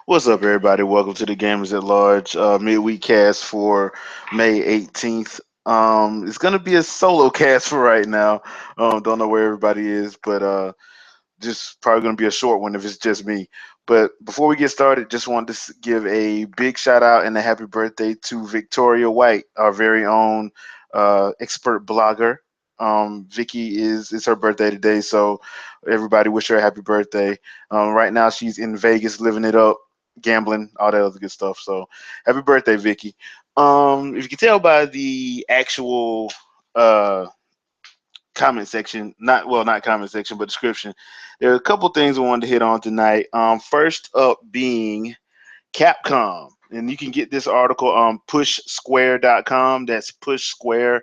What's up, everybody? Welcome to the Gamers at Large midweek cast for May 18th. It's gonna be a solo cast for right now. Don't know where everybody is, but just probably gonna be a short one if it's just me. But before we get started, just wanted to give a big shout out and a happy birthday to Victoria White, our very own expert blogger. Vicky is her birthday today, so everybody wish her a happy birthday. Right now she's in Vegas living it up, gambling, all that other good stuff. So happy birthday, Vicky. If you can tell by the actual comment section, not comment section, but description, there are a couple things I wanted to hit on tonight. First up being Capcom. And you can get this article on pushsquare.com. That's pushsquare,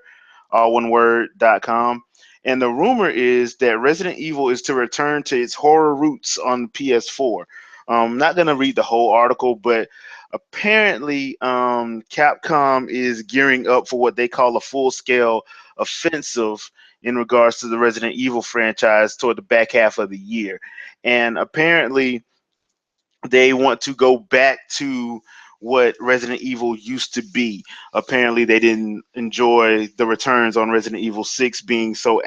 all one word.com. And the rumor is that Resident Evil is to return to its horror roots on PS4. I'm not going to read the whole article, but apparently Capcom is gearing up for what they call a full-scale offensive in regards to the Resident Evil franchise toward the back half of the year. And apparently they want to go back to what Resident Evil used to be. Apparently, they didn't enjoy the returns on Resident Evil 6 being so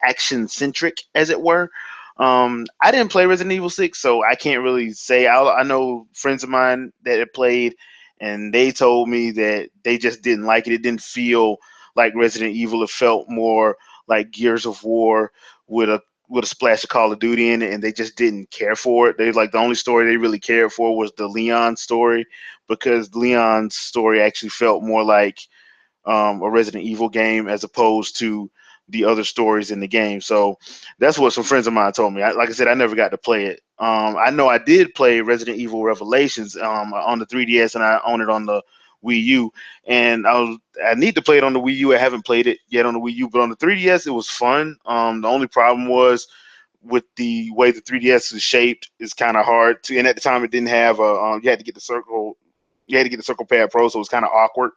action centric, as it were. I didn't play Resident Evil 6, so I can't really say. I know friends of mine that had played, and they told me that they just didn't like it. It didn't feel like Resident Evil. It felt more like Gears of War with a splash of Call of Duty in it, and they just didn't care for it. They like the only story they really cared for was the Leon story, because Leon's story actually felt more like a Resident Evil game as opposed to the other stories in the game. So that's what some friends of mine told me. Like I said, I never got to play it. I know I did play Resident Evil Revelations on the 3DS, and I own it on the Wii U. And I need to play it on the Wii U. I haven't played it yet on the Wii U, but on the 3DS it was fun. The only problem was with the way the 3DS is shaped, is kind of hard to. And at the time, it didn't have a. You had to get the circle. You had to get the Circle Pad Pro, so it was kind of awkward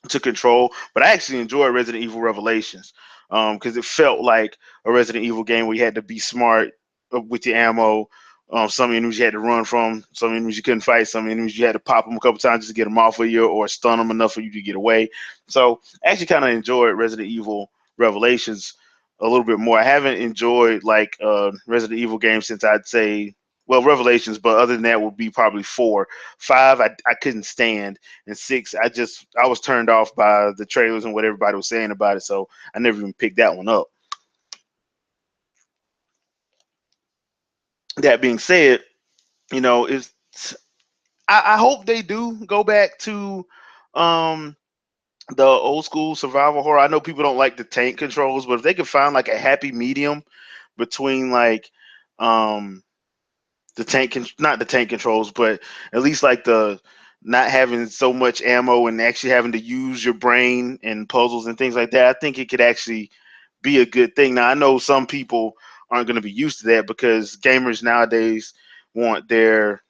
to control. But I actually enjoyed Resident Evil Revelations because it felt like a Resident Evil game where you had to be smart with your ammo. Some enemies you had to run from, some enemies you couldn't fight, some enemies you had to pop them a couple times just to get them off of you or stun them enough for you to get away. So I actually kind of enjoyed Resident Evil Revelations a little bit more. I haven't enjoyed like Resident Evil games since I'd say, well, Revelations, but other than that would be probably 4. 5, I couldn't stand, and 6, I was turned off by the trailers and what everybody was saying about it, so I never even picked that one up. That being said, it's I hope they do go back to um the old school survival horror. I know people don't like the tank controls, but if they could find like a happy medium between like um not the tank controls, but at least like the not having so much ammo and actually having to use your brain and puzzles and things like that, I think it could actually be a good thing. Now I know some people aren't going to be used to that because gamers nowadays want their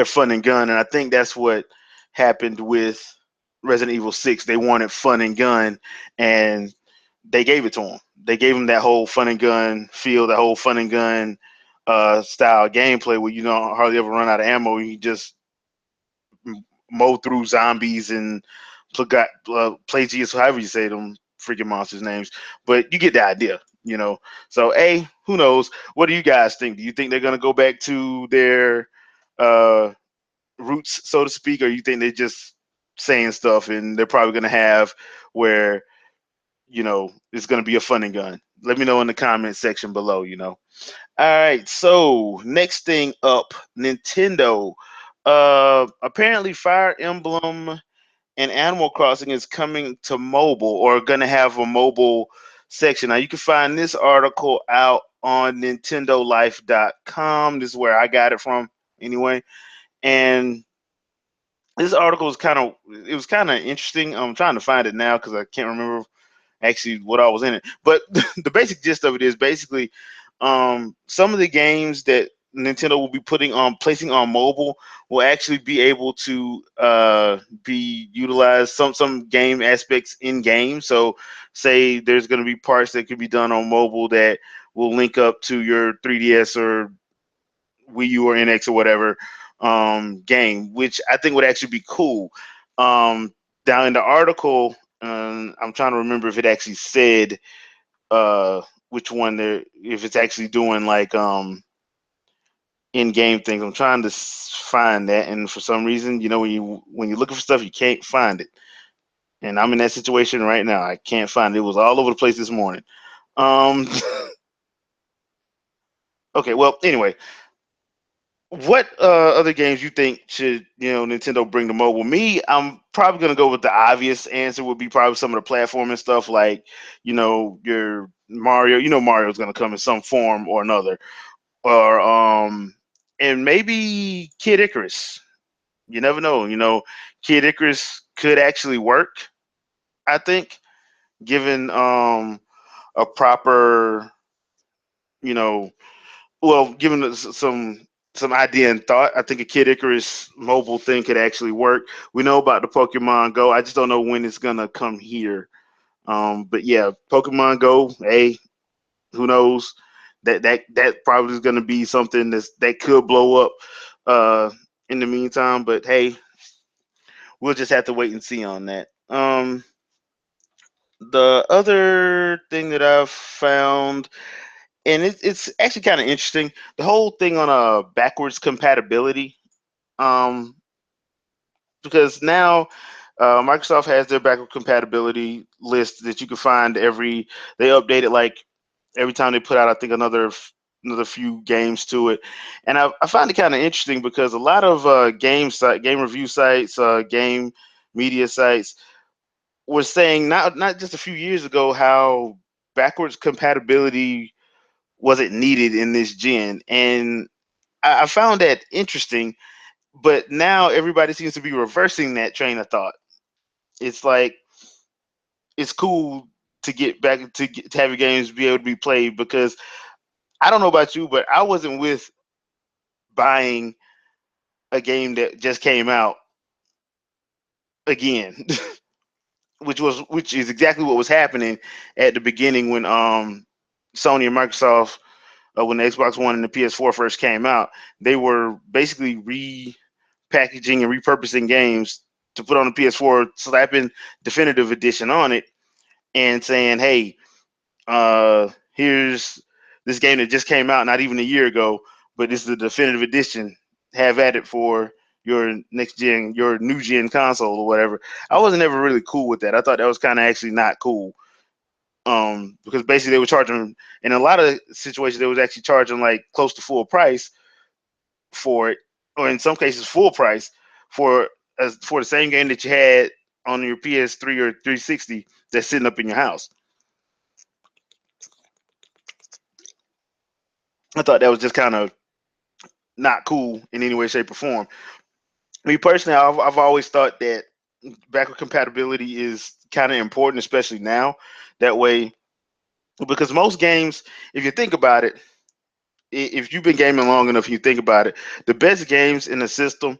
fun and gun, and I think that's what happened with Resident Evil 6. They wanted fun and gun, and they gave it to them. They gave them that whole fun and gun feel, that whole fun and gun style gameplay where you don't hardly ever run out of ammo. You just mow through zombies and Plagius, however you say them freaking monsters' names. But you get the idea. So, who knows? What do you guys think? Do you think they're gonna go back to their uh, roots, so to speak, or you think they're just saying stuff and they're probably gonna have where it's gonna be a fun and gun? Let me know in the comment section below. All right, so next thing up, Nintendo. Apparently Fire Emblem and Animal Crossing is coming to mobile, or gonna have a mobile section. Now you can find this article out on nintendolife.com. This is where I got it from anyway. And this article was kind of interesting. I'm trying to find it now because I can't remember actually what I was in it. But the basic gist of it is basically some of the games that Nintendo will be placing on mobile will actually be able to be utilized, some game aspects in game. So say there's going to be parts that could be done on mobile that will link up to your 3DS or Wii U or NX or whatever game, which I think would actually be cool. Down in the article, I'm trying to remember if it actually said which one there, if it's actually doing like in-game things. I'm trying to find that, and for some reason, when you're looking for stuff, you can't find it. And I'm in that situation right now. I can't find it. It was all over the place this morning. Um, okay, well, anyway, what other games you think should Nintendo bring to mobile? Me, I'm probably gonna go with the obvious answer would be probably some of the platforming stuff like your Mario. Mario's gonna come in some form or another, or and maybe Kid Icarus. You never know. Kid Icarus could actually work. I think, given a proper you know given some idea and thought, I think a Kid Icarus mobile thing could actually work. We know about the Pokemon Go. I just don't know when it's gonna come here. But yeah, Pokemon Go. Hey, who knows? That probably is gonna be something that could blow up in the meantime. But hey, we'll just have to wait and see on that. The other thing that I've found, and it's actually kind of interesting, the whole thing on backwards compatibility. Um, because now Microsoft has their backward compatibility list that you can find they update it like every time they put out, I think, another few games to it. And I find it kind of interesting because a lot of game review sites, game media sites were saying not just a few years ago how backwards compatibility wasn't needed in this gen, and I found that interesting. But now everybody seems to be reversing that train of thought. It's like it's cool to get back to have your games be able to be played because I don't know about you, but I wasn't with buying a game that just came out again, which is exactly what was happening at the beginning when Sony and Microsoft when the Xbox One and the PS4 first came out. They were basically repackaging and repurposing games to put on the PS4, slapping definitive edition on it, and saying, "Hey, here's this game that just came out not even a year ago, but this is the definitive edition. Have at it for your next gen, your new gen console or whatever." I wasn't ever really cool with that. I thought that was kind of actually not cool. Because basically they were charging, in a lot of situations, they was actually charging like close to full price for it, or in some cases full price for for the same game that you had on your PS3 or 360 that's sitting up in your house. I thought that was just kind of not cool in any way, shape, or form. Me personally, I've always thought that backward compatibility is kind of important, especially now. That way, because most games, if you think about it, if you've been gaming long enough, you think about it, the best games in the system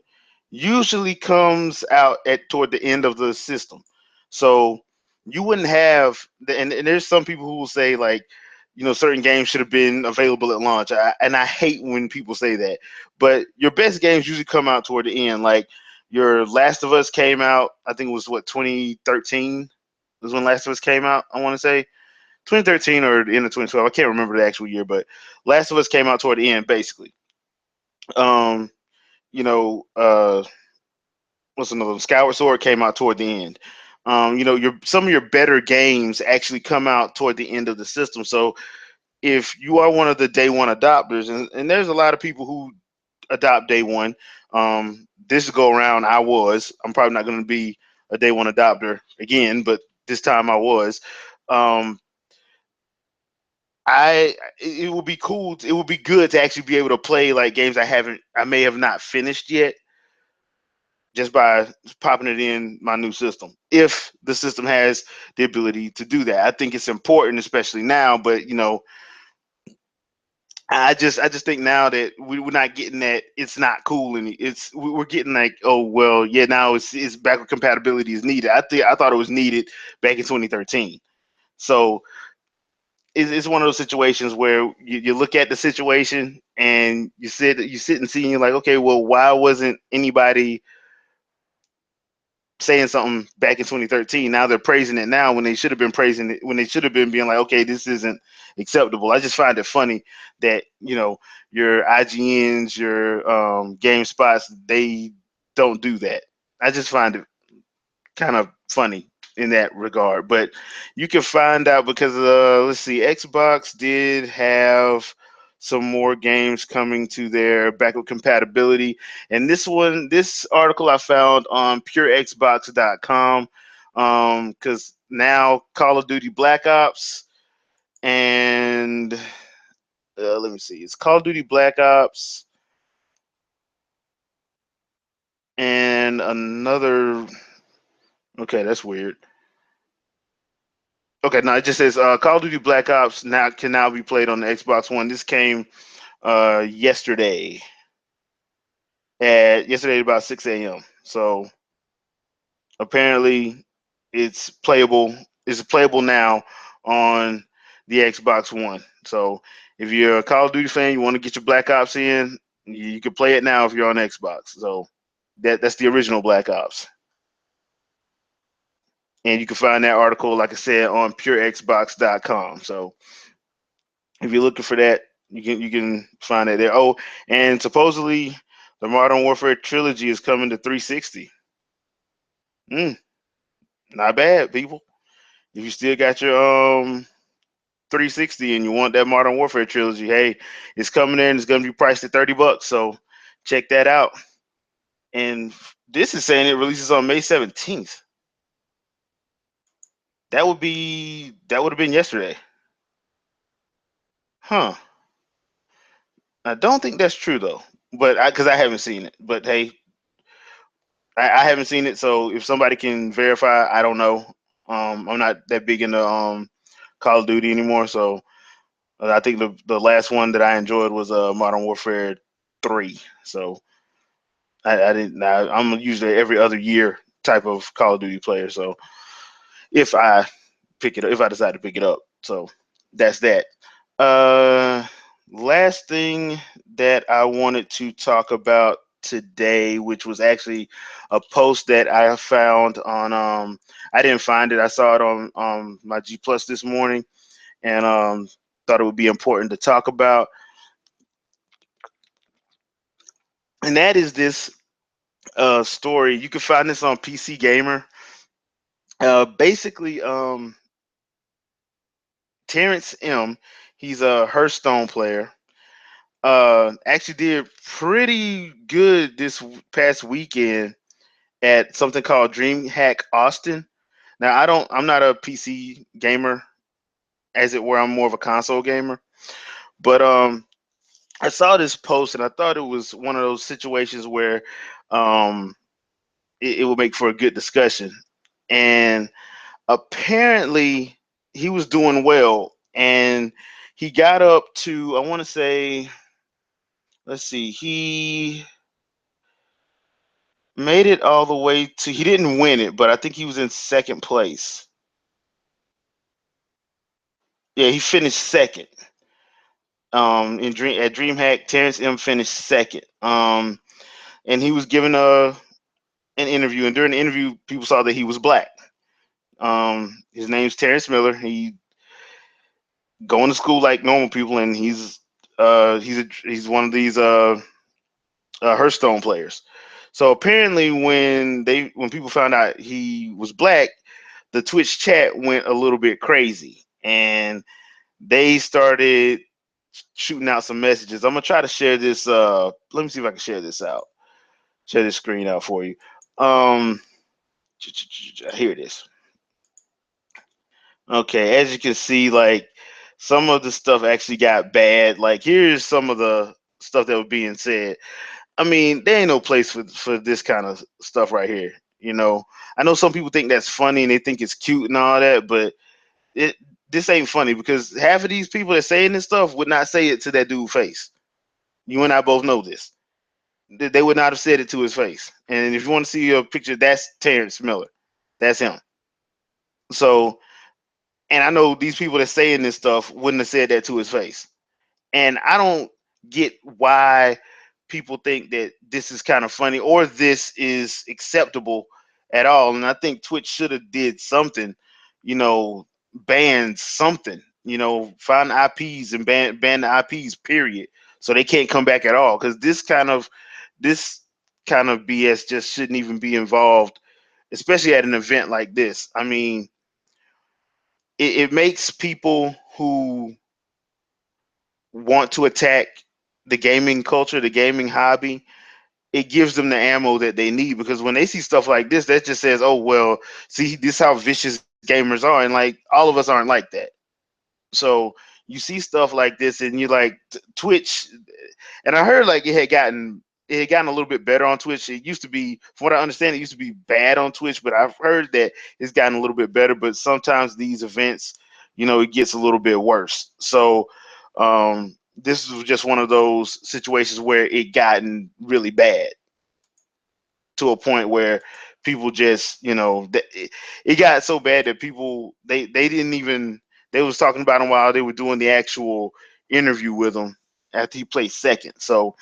usually comes out at toward the end of the system. So you wouldn't have and there's some people who will say like, certain games should have been available at launch. And I hate when people say that. But your best games usually come out toward the end. Like your Last of Us came out, I think it was 2013 was when Last of Us came out, I want to say. 2013 or the end of 2012. I can't remember the actual year, but Last of Us came out toward the end, basically. Um, you know, what's another one? Skyward Sword came out toward the end. Your some of your better games actually come out toward the end of the system. So if you are one of the day one adopters, and there's a lot of people who adopt day one. This go around, I'm probably not going to be a day one adopter again, but this time I was. Um, it would be cool. It would be good to actually be able to play like games I may have not finished yet, just by popping it in my new system. If the system has the ability to do that, I think it's important, especially now. But I just think now that we're not getting that, it's not cool, and we're getting like, oh well, yeah, now it's backward compatibility is needed. I thought it was needed back in 2013. So it's one of those situations where you look at the situation and you sit and see and you're like, okay, well, why wasn't anybody saying something back in 2013? Now they're praising it now when they should have been praising it, when they should have been being like, okay, this isn't acceptable. I just find it funny that your IGNs, your GameSpots, they don't do that. I just find it kind of funny in that regard. But you can find out because let's see, Xbox did have some more games coming to their backward compatibility, and this article I found on PureXbox.com, because now Call of Duty Black Ops and let me see, it's Call of Duty Black Ops and another. Okay, that's weird. Okay, no, it just says Call of Duty Black Ops now can now be played on the Xbox One. This came yesterday at about 6 a.m. So apparently it's playable. It's playable now on the Xbox One. So if you're a Call of Duty fan, you want to get your Black Ops in, you can play it now if you're on Xbox. So that's the original Black Ops. And you can find that article, like I said, on purexbox.com. So if you're looking for that, you can find it there. Oh, and supposedly the Modern Warfare trilogy is coming to 360. Mm, not bad, people. If you still got your 360 and you want that Modern Warfare trilogy, hey, it's coming in. It's gonna be priced at $30. So check that out. And this is saying it releases on May 17th. That would have been yesterday. Huh. I don't think that's true though. But because I haven't seen it. But hey, I haven't seen it, so if somebody can verify, I don't know. I'm not that big into Call of Duty anymore, so I think the last one that I enjoyed was Modern Warfare 3. So I didn't. I'm usually every other year type of Call of Duty player. So if I if I decide to pick it up, so that's that. Uh, Last thing that I wanted to talk about today, which was actually a post that I found on I didn't find it. I saw it on my G Plus this morning, and thought it would be important to talk about. And that is this story. You can find this on PC Gamer. Basically, Terrence M. He's a Hearthstone player. Actually did pretty good this past weekend at something called DreamHack Austin. Now I'm not a PC gamer, as it were. I'm more of a console gamer. But I saw this post and I thought it was one of those situations where um, it would make for a good discussion. And apparently he was doing well, and he got up to, I want to say, let's see, he made it all the way to, he didn't win it, but I think he was in second place. Yeah, he finished second. At DreamHack, Terrence M finished second. And he was given an interview, and during the interview, people saw that he was black. His name's Terrence Miller. He going to school like normal people, and he's one of these Hearthstone players. So apparently, when people found out he was black, the Twitch chat went a little bit crazy, and they started shooting out some messages. I'm gonna try to share this. Let me see if I can share this out. Share this screen out for you. Um, Here it is. Okay, as you can see, like some of the stuff actually got bad. Like here's some of the stuff that was being said. I mean, there ain't no place for this kind of stuff right here. I know some people think that's funny and they think it's cute and all that, but it this ain't funny because half of these people that saying this stuff would not say it to that dude's face. You and I both know this. They would not have said it to his face. And if you want to see a picture, that's Terrence Miller. That's him. So And I know these people that saying this stuff wouldn't have said that to his face. And I don't get why people think that this is kind of funny or this is acceptable at all. And I think Twitch should have did something, you know, ban something, you know, find IPs and ban the IPs, period. So they can't come back at all. Because this kind of BS just shouldn't even be involved, especially at an event like this. I mean, it makes people who want to attack the gaming culture, the gaming hobby, it gives them the ammo that they need, because when they see stuff like this, that just says, "Oh well, see, this is how vicious gamers are," and like all of us aren't like that. So you see stuff like this, and you're like, Twitch. And I heard like it had gotten a little bit better on Twitch. It used to be, from what I understand, it used to be bad on Twitch, but I've heard that it's gotten a little bit better. But sometimes these events, it gets a little bit worse. So this was just one of those situations where it gotten really bad to a point where people just, it got so bad that people they didn't even, they was talking about him while they were doing the actual interview with him after he played second. So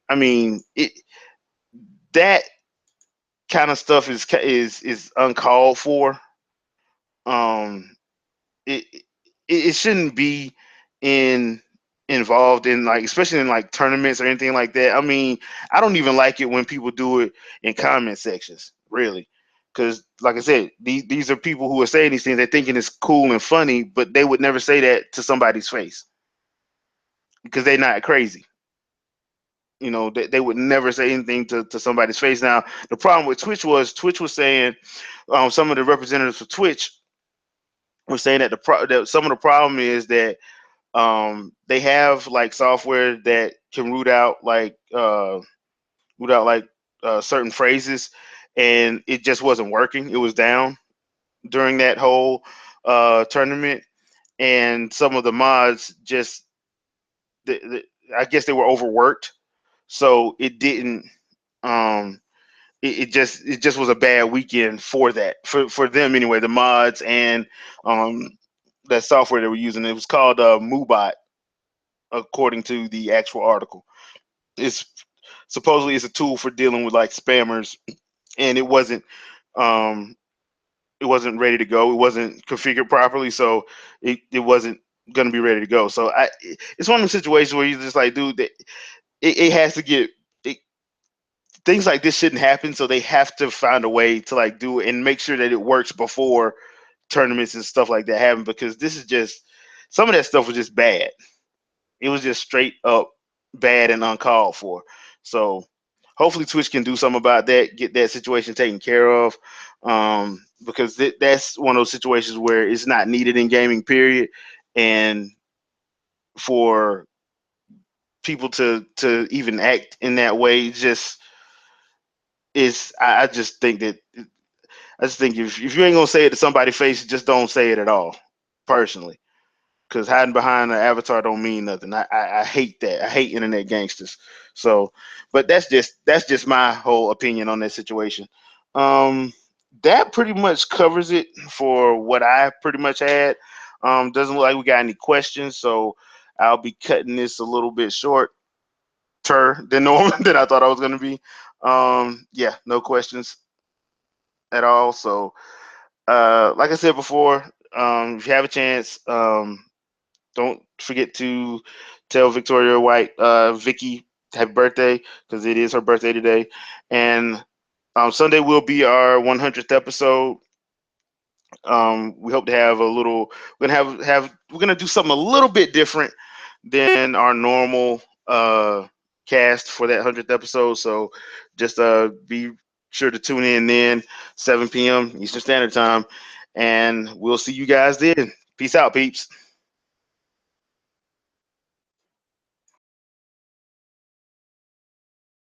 I mean, that kind of stuff is uncalled for. Um, it shouldn't be in involved in, like, especially in like tournaments or anything like that. I mean, I don't even like it when people do it in comment sections, really, because like I said, these are people who are saying these things. They're thinking it's cool and funny, but they would never say that to somebody's face because they're not crazy. They would never say anything to somebody's face. Now, the problem with Twitch was saying, some of the representatives for Twitch were saying that that some of the problem is that they have like software that can root out like certain phrases, and it just wasn't working. It was down during that whole tournament, and some of the mods just, I guess they were overworked, so it didn't. Um, it just was a bad weekend for that, for them anyway. The mods and um, that software they were using. It was called Moobot, according to the actual article. It's supposedly it's a tool for dealing with like spammers, and um it wasn't ready to go. It wasn't configured properly, so it wasn't gonna be ready to go. So it's one of those situations where you're just like, dude, it has to get it, things like this shouldn't happen. So they have to find a way to like do it and make sure that it works before tournaments and stuff like that happen, because this is just, some of that stuff was just bad. It was just straight up bad and uncalled for. So hopefully Twitch can do something about that, get that situation taken care of, because that's one of those situations where it's not needed in gaming, period. And for people to even act in that way, just is, I just think that, I just think if you ain't gonna say it to somebody's face, just don't say it at all. Personally, because hiding behind an avatar don't mean nothing. I hate that. I hate internet gangsters. So, but that's just my whole opinion on that situation. Um, that pretty much covers it for what I pretty much had. Doesn't look like we got any questions, so I'll be cutting this a little bit shorter than normal than I thought I was gonna be. Yeah, no questions at all. So, like I said before, if you have a chance, don't forget to tell Victoria White, Vicky, happy birthday, because it is her birthday today. And Sunday will be our 100th episode. We hope to have a little. We're gonna do something a little bit different than our normal cast for that 100th episode. So just be sure to tune in then, 7 p.m. Eastern Standard Time, and we'll see you guys then. Peace out, peeps.